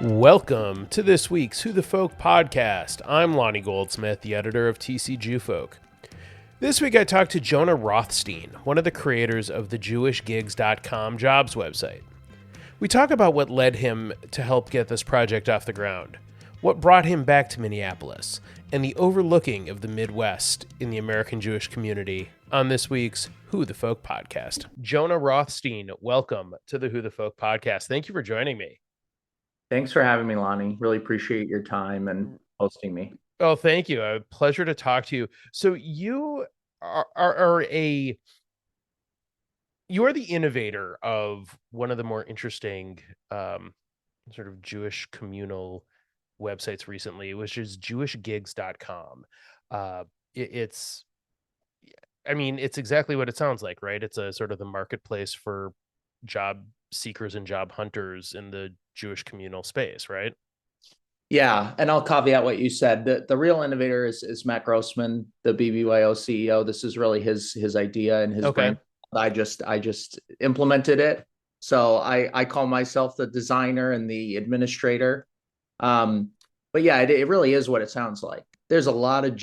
Welcome to this week's Who the Folk podcast. I'm Lonnie Goldsmith, the editor of TC Jewfolk. This week I talked to Jonah Rothstein, one of the creators of the JewishGigs.com jobs website. We talk about what led him to help get this project off the ground, what brought him back to Minneapolis, and the overlooking of the Midwest in the American Jewish community on this week's Who the Folk podcast. Jonah Rothstein, welcome to the Who the Folk podcast. Thank you for joining me. Thanks for having me, Lonnie. Really appreciate your time and hosting me. Oh, thank you. A pleasure to talk to you. So you are the innovator of one of the more interesting sort of Jewish communal websites recently, which is JewishGigs.com. It's exactly what it sounds like, right? It's a sort of the marketplace for job seekers and job hunters in the Jewish communal space, right? Yeah, and I'll caveat what you said. The real innovator is Matt Grossman, the BBYO CEO. This is really his idea and his brand. I just implemented it. So I call myself the designer and the administrator. But yeah, it really is what it sounds like. There's a lot of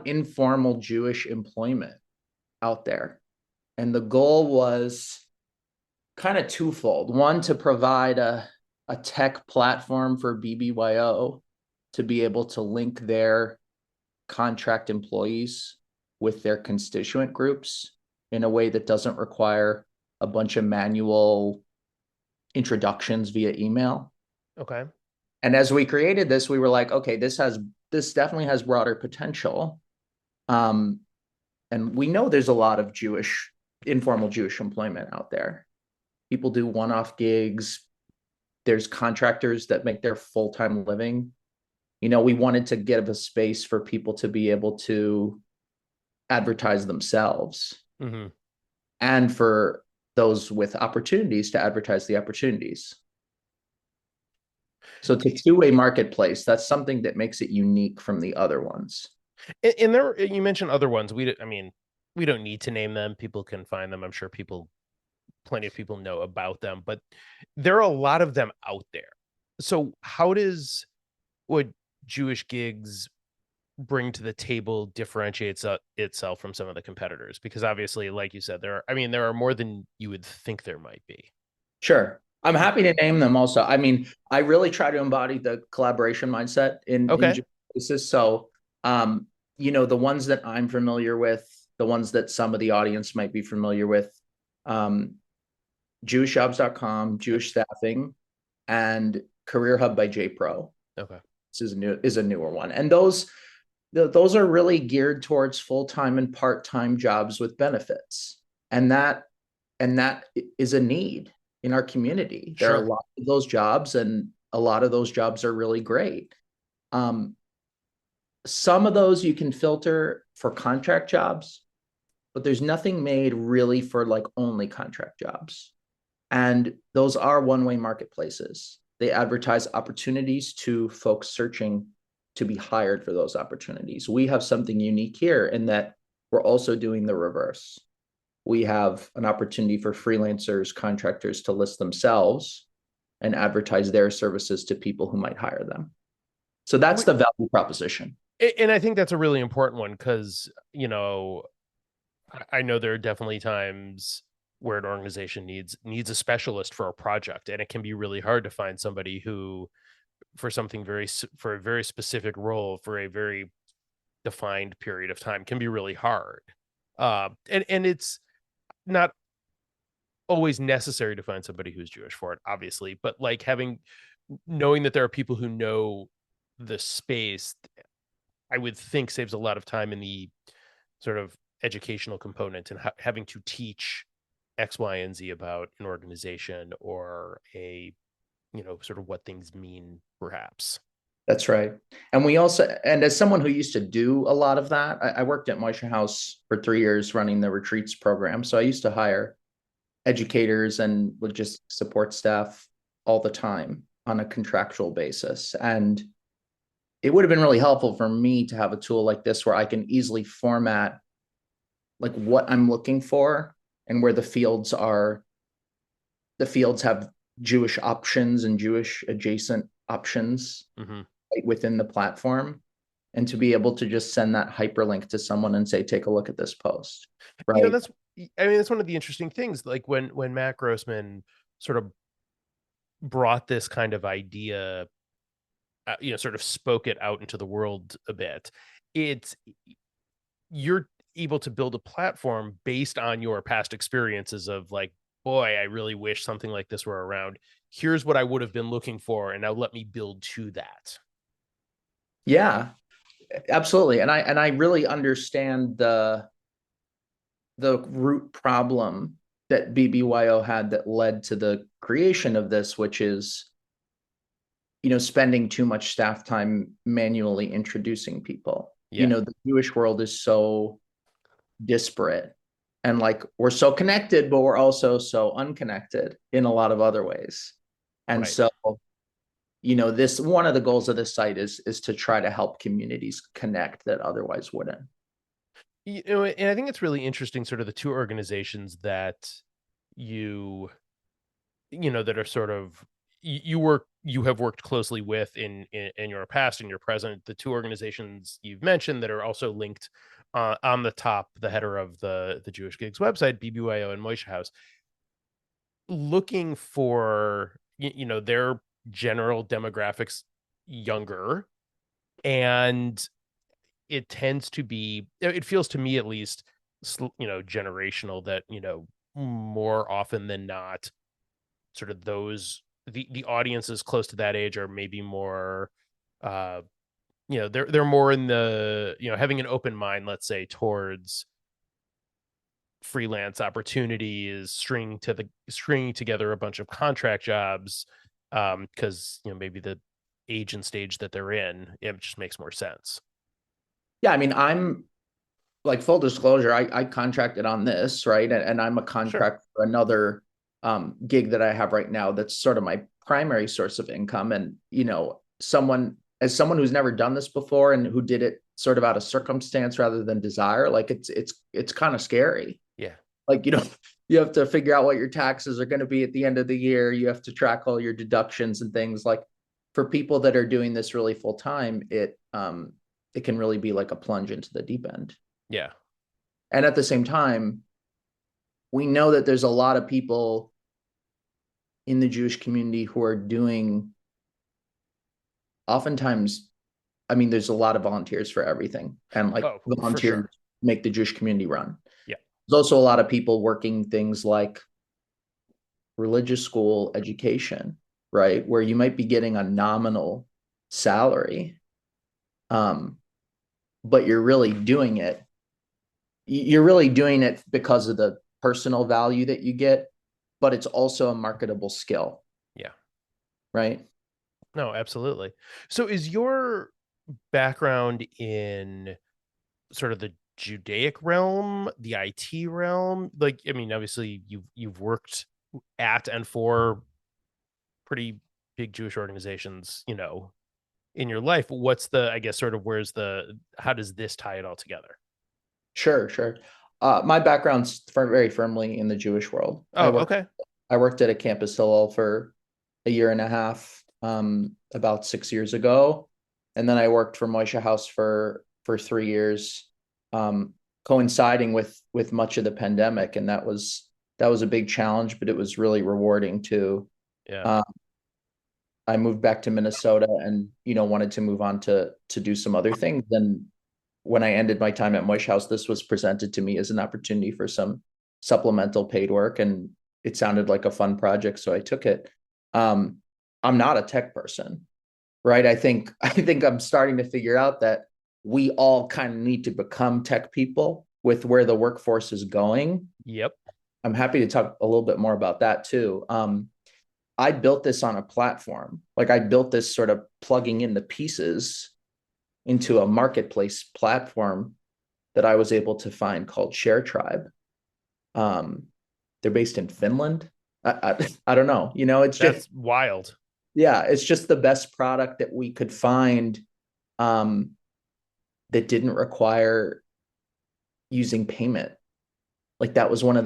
informal Jewish employment out there. And the goal was kind of twofold. One, to provide a tech platform for BBYO to be able to link their contract employees with their constituent groups in a way that doesn't require a bunch of manual introductions via email. Okay. And as we created this, we were like, okay, this definitely has broader potential. And we know there's a lot of informal Jewish employment out there. People do one-off gigs. There's contractors that make their full-time living. We wanted to give a space for people to be able to advertise themselves, and for those with opportunities to advertise the opportunities. So it's a two-way marketplace. That's something that makes it unique from the other ones. And there, you mentioned other ones. We don't need to name them. People can find them. I'm sure plenty of people know about them, but there are a lot of them out there. So how does what Jewish Gigs bring to the table differentiates itself from some of the competitors? Because obviously, like you said, there are more than you would think there might be. Sure. I'm happy to name them also. I really try to embody the collaboration mindset in Jewish places. So, the ones that I'm familiar with, the ones that some of the audience might be familiar with, JewishJobs.com, Jewish Staffing, and Career Hub by JPro. Okay. This is a newer one. And those are really geared towards full-time and part-time jobs with benefits. And that is a need in our community. Sure. There are a lot of those jobs, and a lot of those jobs are really great. Some of those you can filter for contract jobs, but there's nothing made really for only contract jobs. And those are one-way marketplaces. They advertise opportunities to folks searching to be hired for those opportunities. We have something unique here in that we're also doing the reverse. We have an opportunity for freelancers, contractors to list themselves and advertise their services to people who might hire them. So that's the value proposition. And I think that's a really important one because, I know there are definitely times where an organization needs a specialist for a project, and it can be really hard to find somebody who, for a very specific role for a very defined period of time, can be really hard. And it's not always necessary to find somebody who's Jewish for it, obviously, but knowing that there are people who know the space, I would think saves a lot of time in the sort of educational component and having to teach X, Y, and Z about an organization or sort of what things mean, perhaps. That's right. And as someone who used to do a lot of that, I worked at Moishe House for 3 years running the retreats program. So I used to hire educators and logistics support staff all the time on a contractual basis. And it would have been really helpful for me to have a tool like this where I can easily format what I'm looking for and where the fields have Jewish options and Jewish adjacent options Hmm. right within the platform, and to be able to just send that hyperlink to someone and say, take a look at this post, right? That's, I mean, that's one of the interesting things. Like when Matt Grossman sort of brought this kind of idea, sort of spoke it out into the world a bit. It's You're able to build a platform based on your past experiences of like, boy, I really wish something like this were around. Here's what I would have been looking for, and now let me build to that. Yeah, absolutely. And I really understand the root problem that BBYO had that led to the creation of this, which is, spending too much staff time manually introducing people. Yeah, The Jewish world is so disparate, and like we're so connected, but we're also so unconnected in a lot of other ways. And right. so, this one of the goals of this site is to try to help communities connect that otherwise wouldn't. And I think it's really interesting, sort of the two organizations that you that are sort of you have worked closely with in your past and your present, the two organizations you've mentioned that are also linked on the top, the header of the Jewish Gigs website, BBYO and Moishe House, looking for their general demographics younger, and it tends to be, it feels to me at least, generational, that more often than not, sort of the audiences close to that age are maybe more, uh they're more in the, having an open mind, let's say, towards freelance opportunities, stringing together a bunch of contract jobs, because maybe the age and stage that they're in, it just makes more sense. Yeah, I mean, I'm like, full disclosure, I contracted on this, right? And I'm a Sure. contract for another gig that I have right now that's sort of my primary source of income. And, someone who's never done this before and who did it sort of out of circumstance rather than desire, like it's kind of scary. Yeah. Like, you have to figure out what your taxes are going to be at the end of the year. You have to track all your deductions and things. Like, for people that are doing this really full time, it can really be like a plunge into the deep end. Yeah. And at the same time, we know that there's a lot of people in the Jewish community who are doing, oftentimes, I mean, there's a lot of volunteers for everything, and like Oh, for volunteers sure. make the Jewish community run. Yeah. There's also a lot of people working things like religious school education, right? Where you might be getting a nominal salary, um, but you're really doing it because of the personal value that you get, but it's also a marketable skill, Yeah. right? No, absolutely. So is your background in sort of the Judaic realm, the IT realm? Like, I mean, obviously you've worked at and for pretty big Jewish organizations, in your life. What's the, I guess, sort of, how does this tie it all together? Sure, sure. My background's very firmly in the Jewish world. I Oh, worked okay. I worked at a campus Hillel for a year and a half, about 6 years ago, and then I worked for Moishe House for 3 years, um, coinciding with much of the pandemic, and that was a big challenge, but it was really rewarding too. Yeah. Uh, I moved back to Minnesota and wanted to move on to do some other things. Then when I ended my time at Moish House, this was presented to me as an opportunity for some supplemental paid work, and it sounded like a fun project, so I took it. Um, I'm not a tech person, right? I think I'm starting to figure out that we all kind of need to become tech people with where the workforce is going. Yep. I'm happy to talk a little bit more about that too. I built this on a platform. Like, I built this sort of plugging in the pieces into a marketplace platform that I was able to find called Share Tribe. Um, they're based in Finland. I don't know. It's just, That's wild. yeah, it's just the best product that we could find, um, that didn't require using payment. Like that was one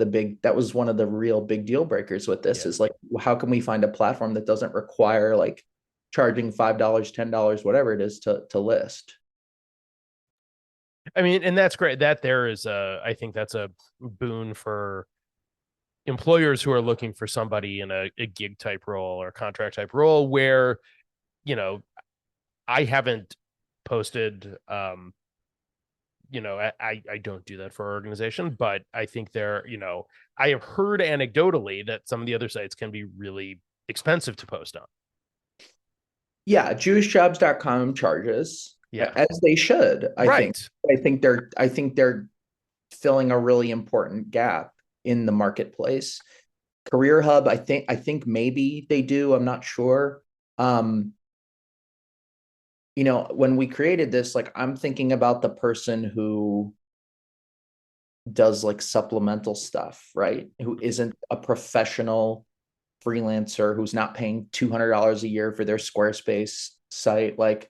of the real big deal breakers with this Yeah. is like, how can we find a platform that doesn't require like charging $5, $10, whatever it is to list? I mean, and that's great. That there is I think that's a boon for employers who are looking for somebody in a gig type role or contract type role where, you know, I haven't posted I don't do that for our organization, but I think I have heard anecdotally that some of the other sites can be really expensive to post on. Yeah, jewishjobs.com charges Yeah. as they should, I think. Right. I think they're filling a really important gap in the marketplace. Career Hub, I think maybe they do, I'm not sure. Um, when we created this, like I'm thinking about the person who does like supplemental stuff, right? Who isn't a professional freelancer, who's not paying $200 a year for their Squarespace site, like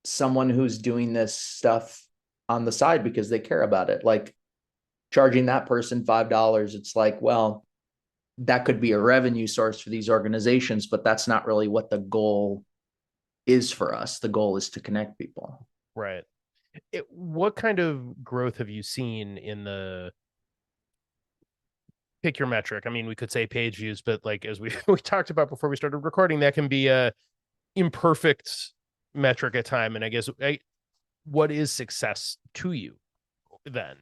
someone who's doing this stuff on the side because they care about it. Like charging that person $5, it's like, well, that could be a revenue source for these organizations, but that's not really what the goal is for us. The goal is to connect people. Right. What kind of growth have you seen in the pick your metric? I mean, we could say page views, but like as we we talked about before we started recording, that can be a imperfect metric at time. And I guess what is success to you then?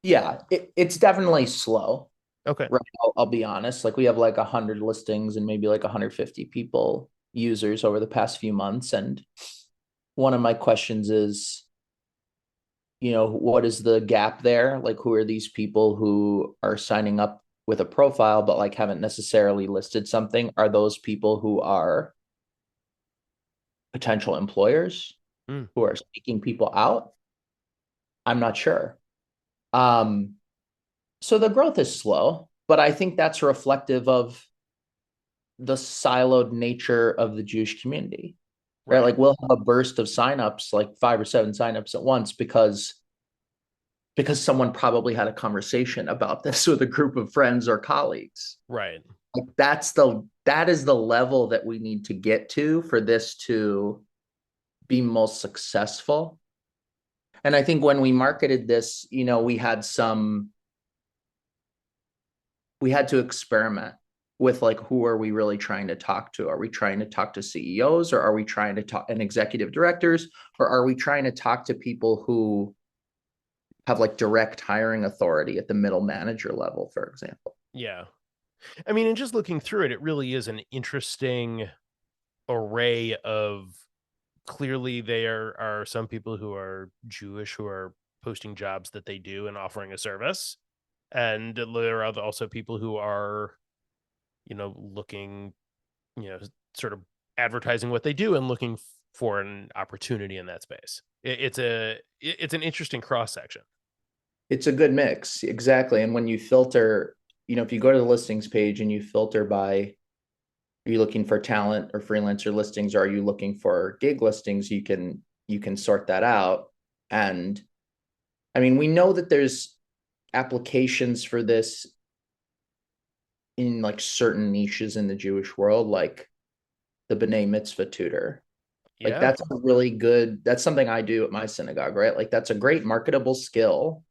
Yeah, it's definitely slow. Okay. Right. I'll be honest. Like we have like 100 listings and maybe like 150 people, users over the past few months. And one of my questions is, what is the gap there? Like, who are these people who are signing up with a profile, but like haven't necessarily listed something? Are those people who are potential employers Mm, who are seeking people out? I'm not sure. Um, so the growth is slow, but I think that's reflective of the siloed nature of the Jewish community, right? right. Like we'll have a burst of signups, like 5 or 7 signups at once because someone probably had a conversation about this with a group of friends or colleagues. Right. Like that is the level that we need to get to for this to be most successful. And I think when we marketed this, we had to experiment with like who are we really trying to talk to? Are we trying to talk to CEOs, or are we trying to talk and executive directors, or are we trying to talk to people who have like direct hiring authority at the middle manager level, for example? Yeah. I mean, and just looking through it, it really is an interesting array of clearly there are some people who are Jewish who are posting jobs that they do and offering a service. And there are also people who are, looking, sort of advertising what they do and looking for an opportunity in that space. It's an interesting cross section. It's a good mix, exactly. And when you filter, if you go to the listings page and you filter by, are you looking for talent or freelancer listings, or are you looking for gig listings, you can sort that out. And I mean, we know that there's applications for this in like certain niches in the Jewish world, like the B'nai Mitzvah tutor. Like Yeah. that's something I do at my synagogue, right? Like that's a great marketable skill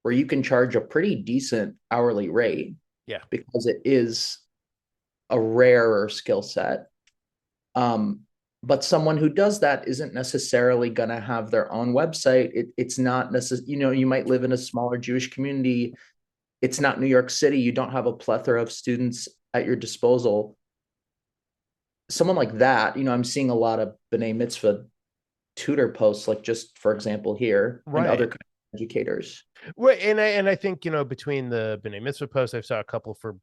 where you can charge a pretty decent hourly rate Yeah. because it is a rarer skill set. Um, but someone who does that isn't necessarily going to have their own website. It's not necessarily, you might live in a smaller Jewish community. It's not New York City. You don't have a plethora of students at your disposal. Someone like that, I'm seeing a lot of B'nai Mitzvah tutor posts, like just for example here, and other Right. kind of educators. Well, and I think between the B'nai Mitzvah posts, I saw a couple for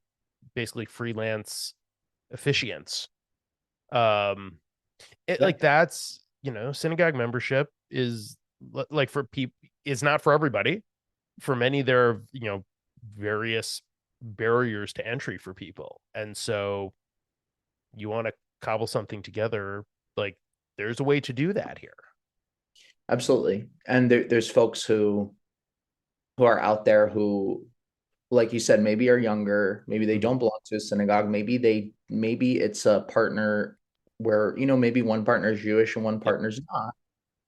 basically freelance officiants. Um, Yeah, that's synagogue membership is like for people is not for everybody. For many, there are various barriers to entry for people, and so you want to cobble something together. Like there's a way to do that here. absolutely. And there's folks who who are out there who, like you said, maybe are younger, maybe they Mhm. don't belong to a synagogue, maybe it's a partner where, maybe one partner is Jewish and one Yep. partner's not,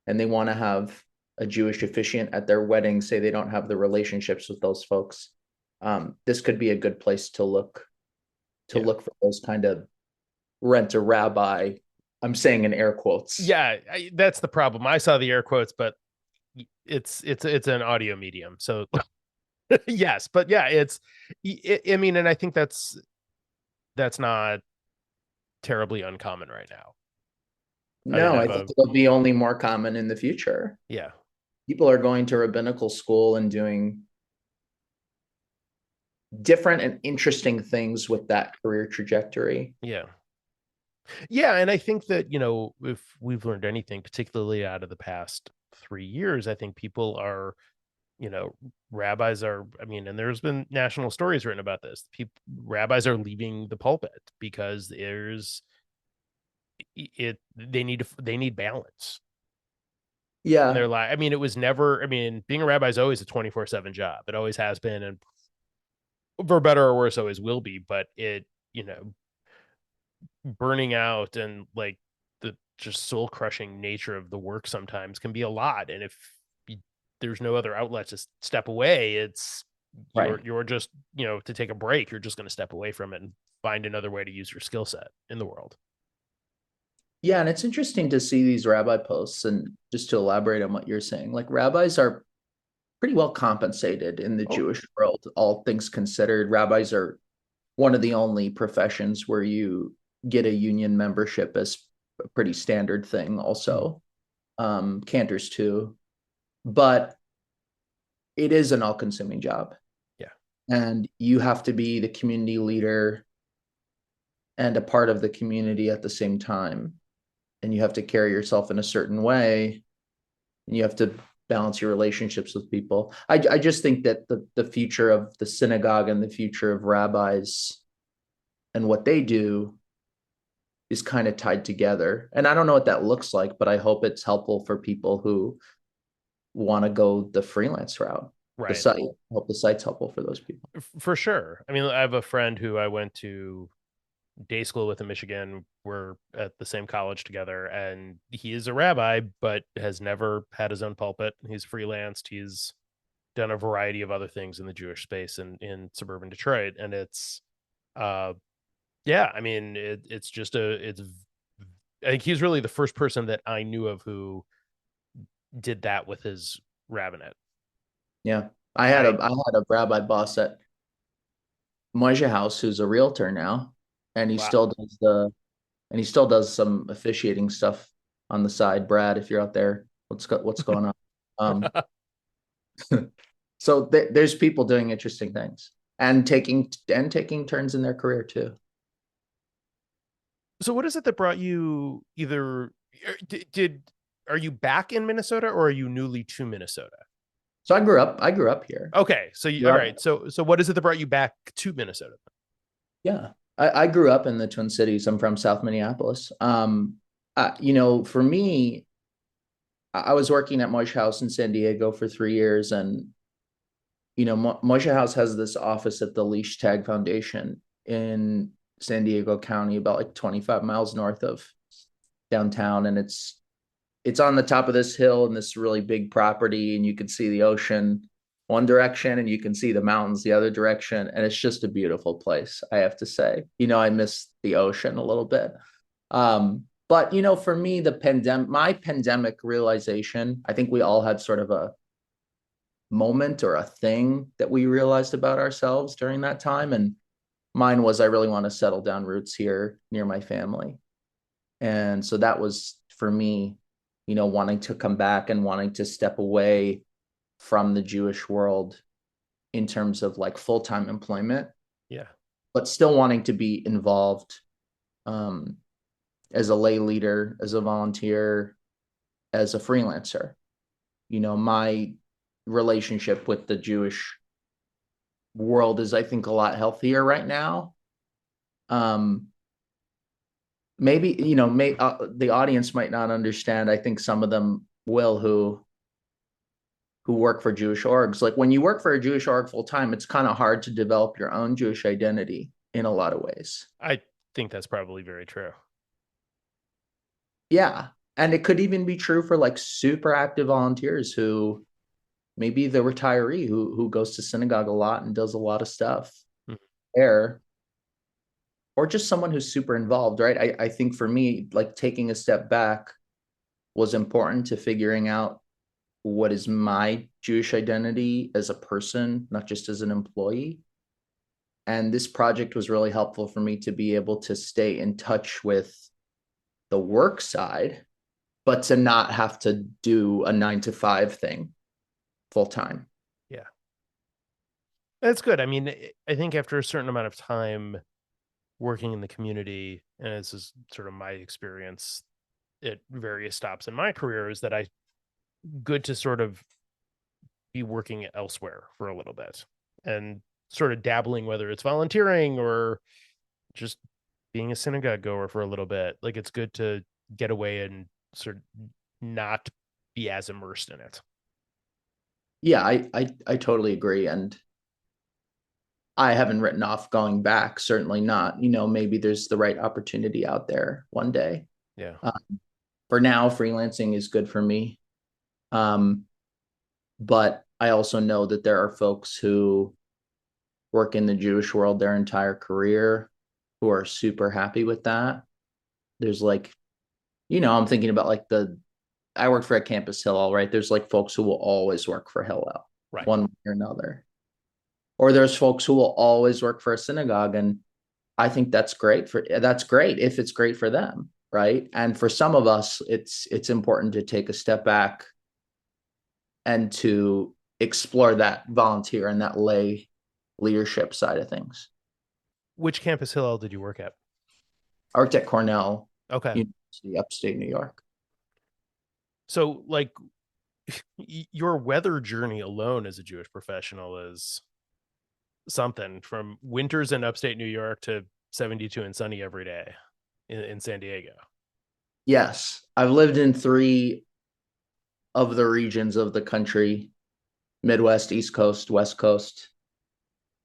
and they want to have a Jewish officiant at their wedding, say they don't have the relationships with those folks. This could be a good place to Yeah. look for those kind of rent a rabbi. I'm saying in air quotes. Yeah, that's the problem. I saw the air quotes, but it's an audio medium. So yes, but yeah, I mean, and I think that's not terribly uncommon right now. I mean, No, I I have think a it'll be only more common in the future. yeah, People are going to rabbinical school and doing different and interesting things with that career trajectory. yeah. Yeah, and I think that, if we've learned anything, particularly out of the past 3 years, I think people are, you know, rabbis are, I mean, and there's been national stories written about this. People, rabbis are leaving the pulpit because they need balance in Yeah, their life. I mean, it was never, I mean, being a rabbi is always a 24/7 job. It always has been, and for better or worse, always will be. But burning out and like the just soul crushing nature of the work sometimes can be a lot. And if you, there's no other outlet to step away, it's right. you're just to take a break. You're just going to step away from it and find another way to use your skill set in the world. Yeah, and it's interesting to see these rabbi posts. And just to elaborate on what you're saying, like rabbis are pretty well compensated in the Oh, Jewish world, all things considered. Rabbis are one of the only professions where you get a union membership as a pretty standard thing, mhm. also. Cantors too. But it is an all consuming job. Yeah, And you have to be the community leader and a part of the community at the same time. And you have to carry yourself in a certain way. And you have to balance your relationships with people. I just think that the future of the synagogue and the future of rabbis and what they do is kind of tied together. And I don't know what that looks like, but I hope it's helpful for people who want to go the freelance route. The right. site, I hope the site's helpful for those people. For sure. I mean, I have a friend who I went to day school with in Michigan. We're at the same college together, and he is a rabbi, but has never had his own pulpit. He's freelanced. He's done a variety of other things in the Jewish space in suburban Detroit, and uh, yeah. I mean, it's just it's. I think he's really the first person that I knew of who did that with his rabbinate. Yeah. I I had a rabbi boss at Moishe House who's a realtor now, and Wow. he still does some officiating stuff on the side. Brad, if you're out there, what's going on? Um, so there's people doing interesting things and taking turns in their career too. So what is it that brought you either did are you back in Minnesota or are you newly to Minnesota? So I grew up here. Okay, so you Grew all up, right. So what is it that brought you back to Minnesota? yeah. I grew up in the Twin Cities. I'm from South Minneapolis. For me, I was working at Moishe House in San Diego for 3 years, and Moishe House has this office at the Leash Tag Foundation in San Diego County, about like 25 miles north of downtown, and it's on the top of this hill in this really big property, and you can see the ocean one direction and you can see the mountains the other direction, and it's just a beautiful place, I have to say. I miss the ocean a little bit. But for me, my pandemic realization, I think we all had sort of a moment or a thing that we realized about ourselves during that time. And mine was, I really want to settle down roots here near my family. And so that was for me, wanting to come back and wanting to step away from the Jewish world in terms of like full-time employment, Yeah. but still wanting to be involved, um, as a lay leader, as a volunteer, as a freelancer. My relationship with the Jewish world is, I think, a lot healthier right now. Um, maybe, the audience might not understand. I think some of them will, who who work for Jewish orgs. Like when you work for a Jewish org full time, it's kind of hard to develop your own Jewish identity in a lot of ways. I think that's probably very true. Yeah. And it could even be true for like super active volunteers who maybe the retiree who goes to synagogue a lot and does a lot of stuff Mhm. there, or just someone who's super involved, right? I think for me, like taking a step back was important to figuring out what is my Jewish identity as a person, not just as an employee. And this project was really helpful for me to be able to stay in touch with the work side, but to not have to do a 9 to 5 thing full time. Yeah. That's good. I mean, I think after a certain amount of time working in the community, and this is sort of my experience at various stops in my career, is that I good to sort of be working elsewhere for a little bit and sort of dabbling, whether it's volunteering or just being a synagogue goer for a little bit. Like it's good to get away and sort of not be as immersed in it. Yeah, I totally agree. And I haven't written off going back, certainly not. Maybe there's the right opportunity out there one day. Yeah. For now, freelancing is good for me. Um, but I also know that there are folks who work in the Jewish world their entire career who are super happy with that. There's like, I'm thinking about like I worked for a campus Hillel, right? There's like folks who will always work for Hillel, Right. one way or another. Or there's folks who will always work for a synagogue. And I think that's great if it's great for them, right? And for some of us, it's important to take a step back and to explore that volunteer and that lay leadership side of things. Which campus Hillel did you work at? I worked at Cornell Okay. University, upstate New York. So like your weather journey alone as a Jewish professional is something, from winters in upstate New York to 72 and sunny every day in San Diego. Yes, I've lived in 3 of the regions of the country: Midwest, East Coast, West Coast.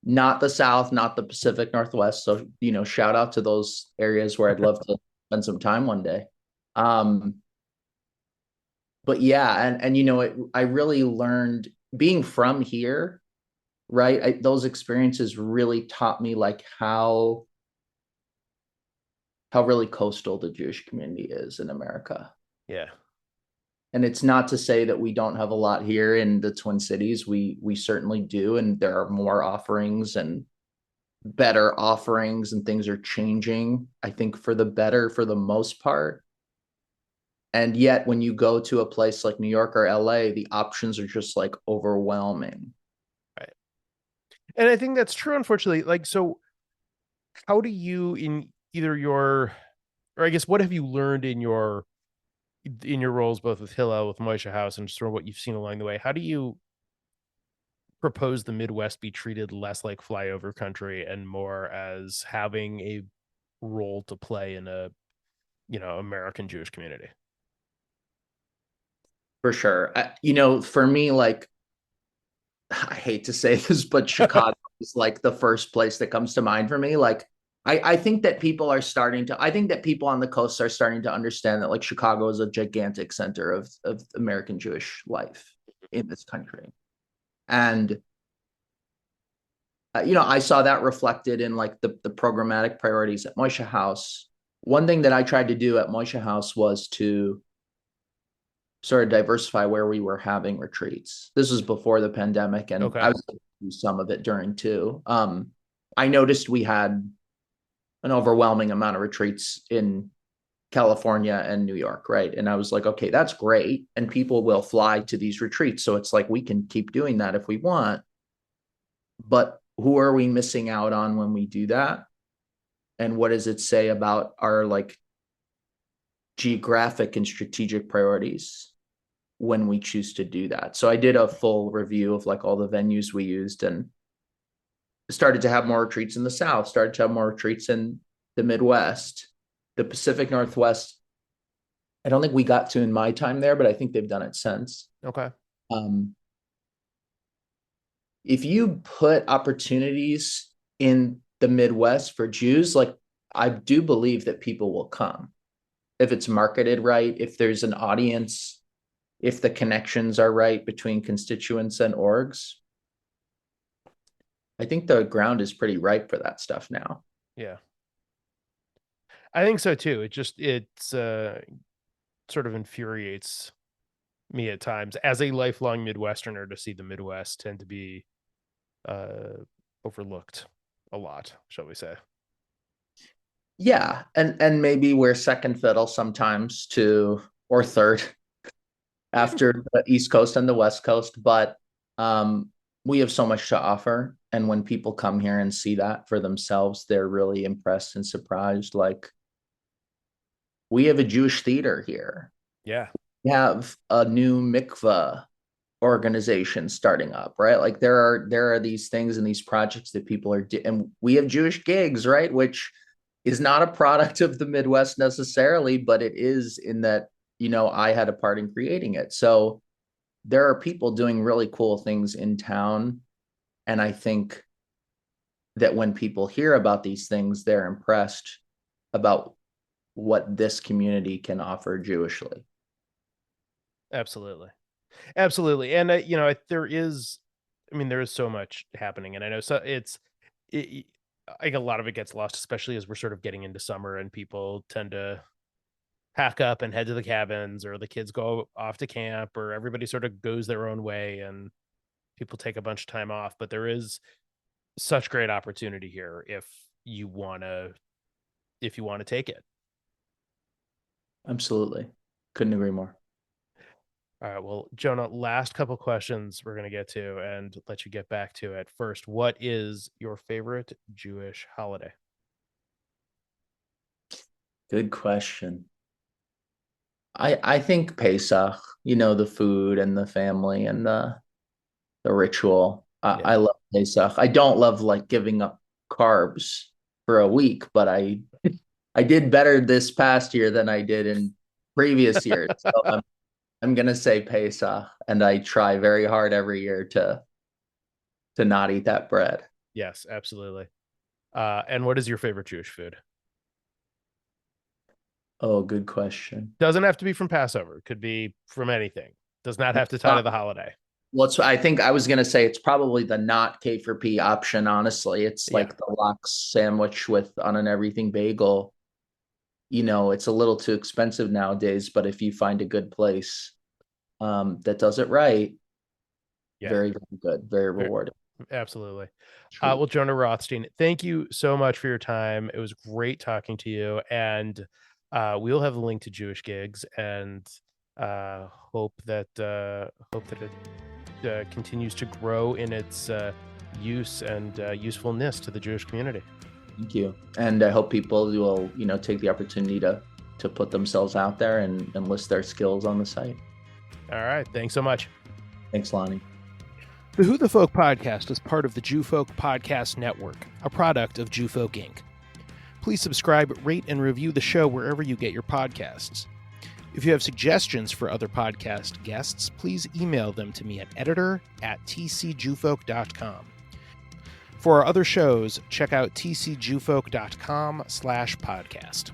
Not the South, not the Pacific Northwest. So, shout out to those areas where I'd love to spend some time one day. Um, but yeah, and I really learned being from here, right? Those experiences really taught me like how really coastal the Jewish community is in America. Yeah. And it's not to say that we don't have a lot here in the Twin Cities. We certainly do, and there are more offerings and better offerings, and things are changing, I think, for the better for the most part. And yet, when you go to a place like New York or LA, the options are just like overwhelming. Right. And I think that's true, unfortunately. Like, so how do you, in either your, or I guess, what have you learned in your roles, both with Hillel, with Moishe House, and sort of what you've seen along the way? How do you propose the Midwest be treated less like flyover country and more as having a role to play in a, American Jewish community? For sure. For me, like, I hate to say this, but Chicago is like the first place that comes to mind for me. Like, I think that I think that people on the coast are starting to understand that like Chicago is a gigantic center of American Jewish life in this country. And, I saw that reflected in like the programmatic priorities at Moishe House. One thing that I tried to do at Moishe House was to sort of diversify where we were having retreats. This was before the pandemic, and Okay. I was able to do some of it during too. I noticed we had an overwhelming amount of retreats in California and New York, right? And I was like, okay, that's great. And people will fly to these retreats. So it's like we can keep doing that if we want. But who are we missing out on when we do that? And what does it say about our like geographic and strategic priorities when we choose to do that? So I did a full review of like all the venues we used, and started to have more retreats in the South, started to have more retreats in the Midwest, the Pacific Northwest. I don't think we got to in my time there, but I think they've done it since. Okay. Um, if you put opportunities in the Midwest for Jews, like I do believe that people will come if it's marketed right, if there's an audience, if the connections are right between constituents and orgs. I think the ground is pretty ripe for that stuff now. Yeah. I think so too. It's sort of infuriates me at times as a lifelong Midwesterner to see the Midwest tend to be uh overlooked a lot, shall we say. Yeah, and maybe we're second fiddle sometimes to or third Yeah. after the East Coast and the West Coast, but we have so much to offer. And when people come here and see that for themselves, they're really impressed and surprised. Like, we have a Jewish theater here. Yeah. We have a new mikvah organization starting up, right? Like there are these things and these projects that people are and we have Jewish gigs, right? Which is not a product of the Midwest necessarily, but it is in that, I had a part in creating it. So there are people doing really cool things in town. And I think that when people hear about these things, they're impressed about what this community can offer Jewishly. Absolutely. Absolutely. And there is, I mean, there is so much happening, and I know so it, I think a lot of it gets lost, especially as we're sort of getting into summer and people tend to pack up and head to the cabins, or the kids go off to camp, or everybody sort of goes their own way and people take a bunch of time off. But there is such great opportunity here if you want to take it. Absolutely. Couldn't agree more. All right. Well, Jonah, last couple questions we're going to get to and let you get back to it. First, what is your favorite Jewish holiday? Good question. I think Pesach, the food and the family and the ritual. Yeah. I love Pesach. I don't love like giving up carbs for a week, but I did better this past year than I did in previous years. So I'm gonna say Pesach, and I try very hard every year to not eat that bread. Yes, absolutely. And what is your favorite Jewish food? Oh, good question. Doesn't have to be from Passover. Could be from anything. Does not have to tie to the holiday. Well, I think I was gonna say it's probably the not K for P option. Honestly, it's Yeah. like the lox sandwich with on an everything bagel. It's a little too expensive nowadays, but if you find a good place that does it right, Yeah. very, very good, very rewarding. Absolutely. Treat. Well, Jonah Rothstein, thank you so much for your time. It was great talking to you. And we'll have a link to Jewish gigs, and hope that it continues to grow in its use and usefulness to the Jewish community. Thank you. And I hope people will, take the opportunity to put themselves out there and list their skills on the site. All right. Thanks so much. Thanks, Lonnie. The Who the Folk podcast is part of the Jew Folk Podcast Network, a product of Jew Folk Inc. Please subscribe, rate, and review the show wherever you get your podcasts. If you have suggestions for other podcast guests, please email them to me at editor@tcjewfolk.com. For our other shows, check out tcjewfolk.com/podcast.